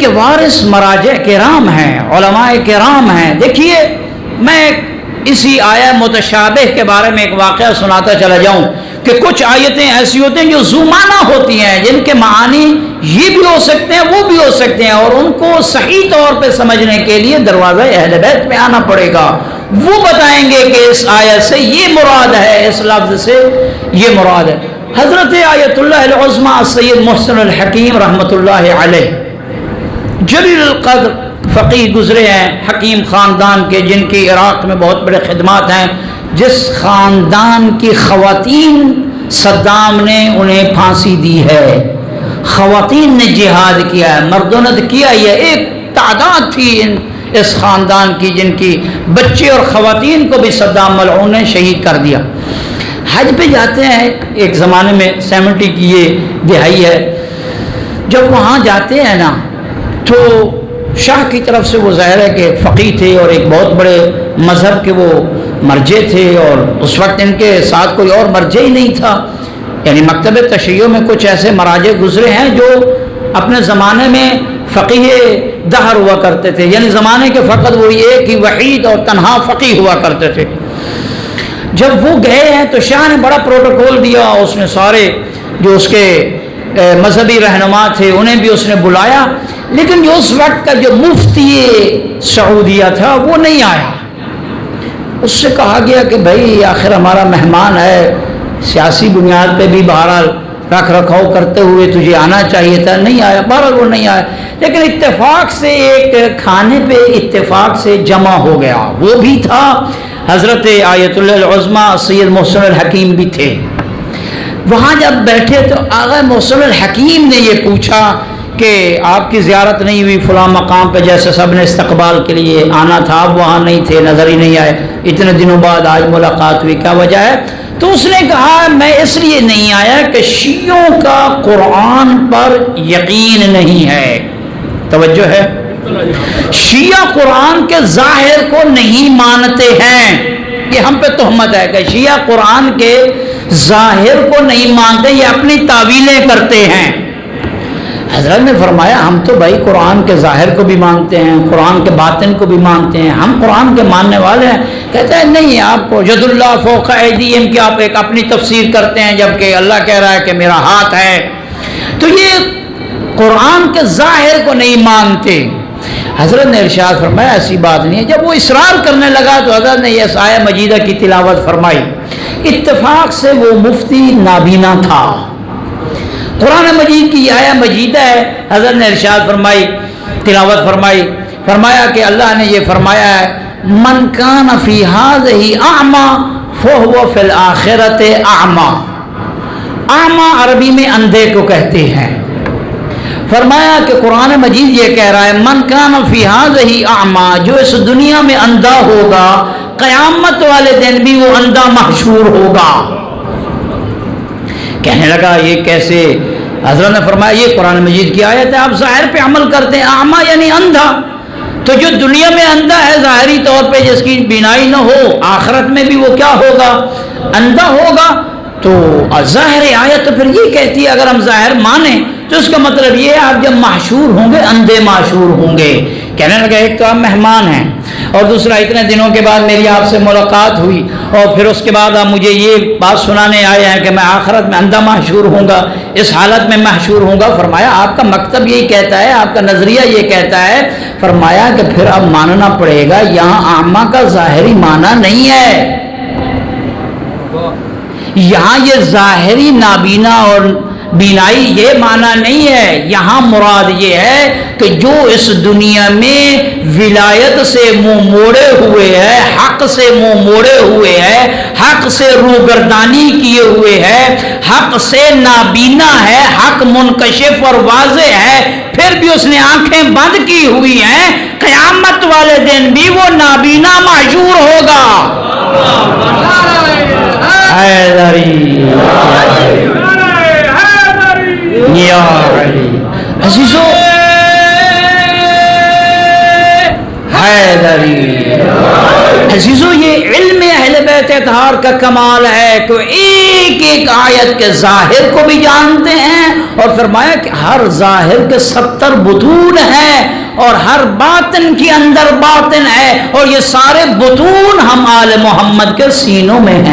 کے وارث مراجع کرام ہیں، علماء کرام ہیں۔ دیکھیے میں اسی آیہ متشابہ کے بارے میں ایک واقعہ سناتا چلا جاؤں کہ کچھ آیتیں ایسی ہوتی ہیں جو زمانہ ہوتی ہیں، جن کے معانی یہ بھی ہو سکتے ہیں وہ بھی ہو سکتے ہیں، اور ان کو صحیح طور پہ سمجھنے کے لیے دروازہ اہل بیت میں آنا پڑے گا۔ وہ بتائیں گے کہ اس آیت سے یہ مراد ہے، اس لفظ سے یہ مراد ہے۔ حضرت آیت اللہ العظمیٰ سید محسن الحکیم رحمۃ اللہ علیہ جلیل القدر فقیہ گزرے ہیں، حکیم خاندان کے، جن کی عراق میں بہت بڑے خدمات ہیں، جس خاندان کی خواتین صدام نے انہیں پھانسی دی ہے، خواتین نے جہاد کیا ہے، مردوں نے کیا ہی ہے۔ ایک تعداد تھی اس خاندان کی جن کی بچے اور خواتین کو بھی صدام ملعون نے شہید کر دیا۔ حج پہ جاتے ہیں، ایک زمانے میں 70 کی یہ دہائی ہے، جب وہاں جاتے ہیں نا تو شاہ کی طرف سے وہ ظاہر ہے کہ فقیہ تھے اور ایک بہت بڑے مذہب کے وہ مرجع تھے، اور اس وقت ان کے ساتھ کوئی اور مرجع ہی نہیں تھا، یعنی مکتب تشیع میں کچھ ایسے مراجع گزرے ہیں جو اپنے زمانے میں فقیہ دہر ہوا کرتے تھے، یعنی زمانے کے فقط وہی ایک ہی وحید اور تنہا فقیہ ہوا کرتے تھے۔ جب وہ گئے ہیں تو شاہ نے بڑا پروٹوکول دیا، اس نے سارے جو اس کے مذہبی رہنما تھے انہیں بھی اس نے بلایا، لیکن جو اس وقت کا جو مفتی سعودیہ تھا وہ نہیں آیا۔ اس سے کہا گیا کہ بھائی آخر ہمارا مہمان ہے، سیاسی بنیاد پہ بھی بہرحال رکھ رکھاؤ کرتے ہوئے تجھے آنا چاہیے تھا، نہیں آیا، بہرحال وہ نہیں آیا۔ لیکن اتفاق سے ایک کھانے پہ اتفاق سے جمع ہو گیا، وہ بھی تھا حضرت آیت اللہ العظمیٰ سید محسن الحکیم بھی تھے۔ وہاں جب بیٹھے تو آغا محسن الحکیم نے یہ پوچھا کہ آپ کی زیارت نہیں ہوئی فلاں مقام پہ، جیسے سب نے استقبال کے لیے آنا تھا، آپ وہاں نہیں تھے، نظر ہی نہیں آئے، اتنے دنوں بعد آج ملاقات ہوئی، کیا وجہ ہے؟ تو اس نے کہا میں اس لیے نہیں آیا کہ شیعوں کا قرآن پر یقین نہیں ہے۔ توجہ ہے، شیعہ قرآن کے ظاہر کو نہیں مانتے ہیں، یہ ہم پہ تہمت ہے کہ شیعہ قرآن کے ظاہر کو نہیں مانتے، یہ اپنی تعویلیں کرتے ہیں۔ حضرت نے فرمایا ہم تو بھائی قرآن کے ظاہر کو بھی مانتے ہیں، قرآن کے باطن کو بھی مانتے ہیں، ہم قرآن کے ماننے والے ہیں۔ کہتے ہیں نہیں، آپ کو ید اللہ فوق ایدیہم کی آپ ایک اپنی تفسیر کرتے ہیں، جبکہ اللہ کہہ رہا ہے کہ میرا ہاتھ ہے، تو یہ قرآن کے ظاہر کو نہیں مانتے۔ حضرت نے ارشاد فرمایا ایسی بات نہیں ہے۔ جب وہ اصرار کرنے لگا تو حضرت نے یہ آیہ مجیدہ کی تلاوت فرمائی۔ اتفاق سے وہ مفتی نابینا تھا، قرآن مجید کی آیہ مجیدہ ہے، حضرت نے ارشاد فرمائی، تلاوت فرمائی، فرمایا کہ اللہ نے یہ فرمایا ہے من کان فی ہذہ اعمی فہو فی الآخرۃ اعمی۔ اعمی عربی میں اندھے کو کہتے ہیں۔ فرمایا کہ قرآن مجید یہ کہہ رہا ہے من کان فی ہذہ اعمی، جو اس دنیا میں اندھا ہوگا قیامت والے دن بھی وہ اندھا محشور ہوگا۔ کہنے لگا یہ کیسے؟ حضرت نے فرمایا یہ قرآن مجید کی آیت ہے، آپ ظاہر پہ عمل کرتے ہیں، اعمی یعنی اندھا، تو جو دنیا میں اندھا ہے ظاہری طور پہ، جس کی بینائی نہ ہو، آخرت میں بھی وہ کیا ہوگا؟ اندھا ہوگا۔ تو ظاہر آیت تو پھر یہ کہتی ہے اگر ہم ظاہر مانیں تو اس کا مطلب یہ ہے آپ جب محشور ہوں گے اندھے محشور ہوں گے۔ کہنے لگا ایک تو آپ مہمان ہیں، اور دوسرا اتنے دنوں کے بعد میری آپ سے ملاقات ہوئی، اور پھر اس کے بعد آپ مجھے یہ بات سنانے آئے ہیں کہ میں آخرت میں اندھا محشور ہوں گا، اس حالت میں محشور ہوں گا۔ فرمایا آپ کا مکتب یہی کہتا ہے، آپ کا نظریہ یہ کہتا ہے۔ فرمایا کہ پھر اب ماننا پڑے گا یہاں اعمیٰ کا ظاہری معنی نہیں ہے، یہاں یہ ظاہری نابینا اور بینائی یہ معنی نہیں ہے، یہاں مراد یہ ہے کہ جو اس دنیا میں ولایت سے منہ موڑے ہوئے ہے، حق سے منہ موڑے ہوئے ہے، حق سے روگردانی کیے ہوئے ہے، حق سے نابینا ہے، حق منکشف اور واضح ہے، پھر بھی اس نے آنکھیں بند کی ہوئی ہیں، قیامت والے دن بھی وہ نابینا محشور ہوگا۔ حیدری یا علی عزیزو، حیدری عزیزو، یہ علم اہل بیت اطہار کا کمال ہے کہ ایک ایک ایک آیت کے ظاہر کو بھی جانتے ہیں، اور فرمایا کہ ہر ظاہر کے 70 بطون ہیں، اور ہر باطن کے اندر باطن ہے، اور یہ سارے بطون ہم آل محمد کے سینوں میں ہیں۔